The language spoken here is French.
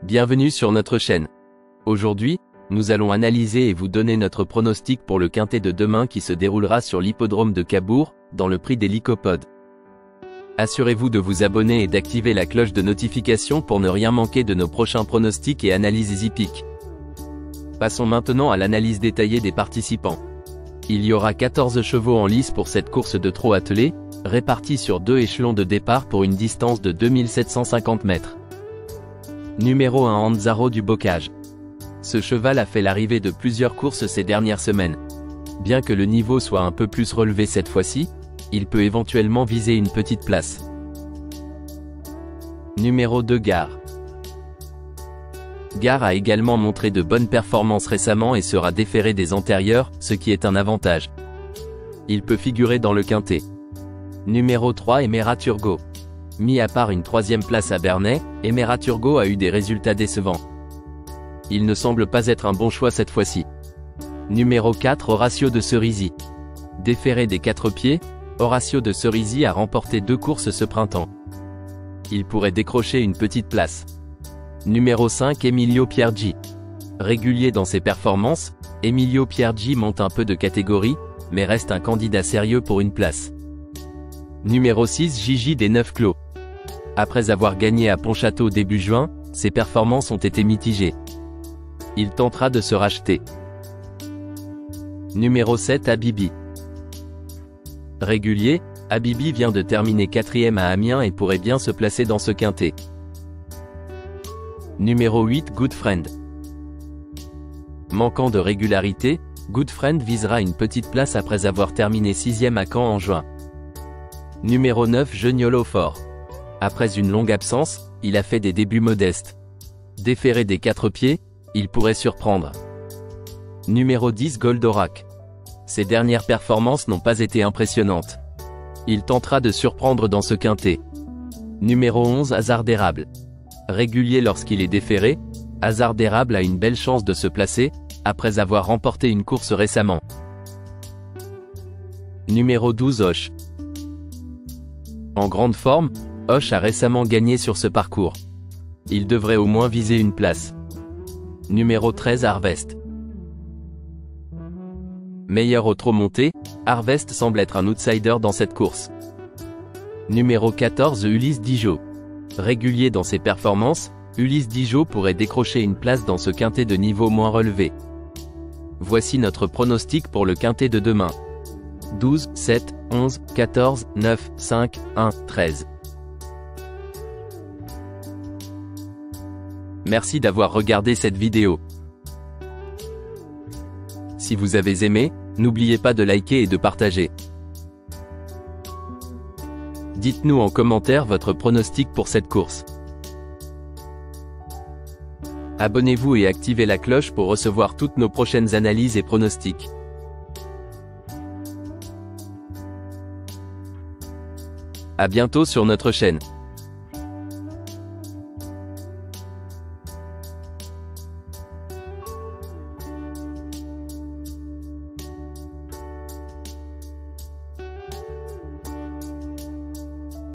Bienvenue sur notre chaîne. Aujourd'hui, nous allons analyser et vous donner notre pronostic pour le quintet de demain qui se déroulera sur l'hippodrome de Cabourg, dans le prix des Lycopodes. Assurez-vous de vous abonner et d'activer la cloche de notification pour ne rien manquer de nos prochains pronostics et analyses hippiques. Passons maintenant à l'analyse détaillée des participants. Il y aura 14 chevaux en lice pour cette course de trot attelé, répartis sur 2 échelons de départ pour une distance de 2750 mètres. Numéro 1 Anzaro du Bocage. Ce cheval a fait l'arrivée de plusieurs courses ces dernières semaines. Bien que le niveau soit un peu plus relevé cette fois-ci, il peut éventuellement viser une petite place. Numéro 2 Gare. Gare a également montré de bonnes performances récemment et sera déféré des antérieurs, ce qui est un avantage. Il peut figurer dans le quintet. Numéro 3 Emera Turgot. Mis à part une 3e place à Bernay, Emera Turgot a eu des résultats décevants. Il ne semble pas être un bon choix cette fois-ci. Numéro 4 Horacio de Cerisy. Déféré des 4 pieds, Horacio de Cerisy a remporté 2 courses ce printemps. Il pourrait décrocher une petite place. Numéro 5 Emilio Piergi. Régulier dans ses performances, Emilio Piergi monte un peu de catégorie, mais reste un candidat sérieux pour une place. Numéro 6 Gigi des 9 Clos. Après avoir gagné à Pontchâteau début juin, ses performances ont été mitigées. Il tentera de se racheter. Numéro 7 Habibi. Régulier, Habibi vient de terminer 4e à Amiens et pourrait bien se placer dans ce quintet. Numéro 8 Good Friend. Manquant de régularité, Good Friend visera une petite place après avoir terminé 6e à Caen en juin. Numéro 9 Geniolo Fort. Après une longue absence, il a fait des débuts modestes. Déféré des 4 pieds, il pourrait surprendre. Numéro 10 Goldorak. Ses dernières performances n'ont pas été impressionnantes. Il tentera de surprendre dans ce quintet. Numéro 11 Hasard d'érable. Régulier lorsqu'il est déféré, Hasard d'érable a une belle chance de se placer, après avoir remporté une course récemment. Numéro 12 Hoche. En grande forme, Hoche a récemment gagné sur ce parcours. Il devrait au moins viser une place. Numéro 13 Harvest. Meilleur au trot monté, Harvest semble être un outsider dans cette course. Numéro 14 Ulysse Dijo. Régulier dans ses performances, Ulysse Dijo pourrait décrocher une place dans ce quintet de niveau moins relevé. Voici notre pronostic pour le quintet de demain. 12, 7, 11, 14, 9, 5, 1, 13. Merci d'avoir regardé cette vidéo. Si vous avez aimé, n'oubliez pas de liker et de partager. Dites-nous en commentaire votre pronostic pour cette course. Abonnez-vous et activez la cloche pour recevoir toutes nos prochaines analyses et pronostics. À bientôt sur notre chaîne.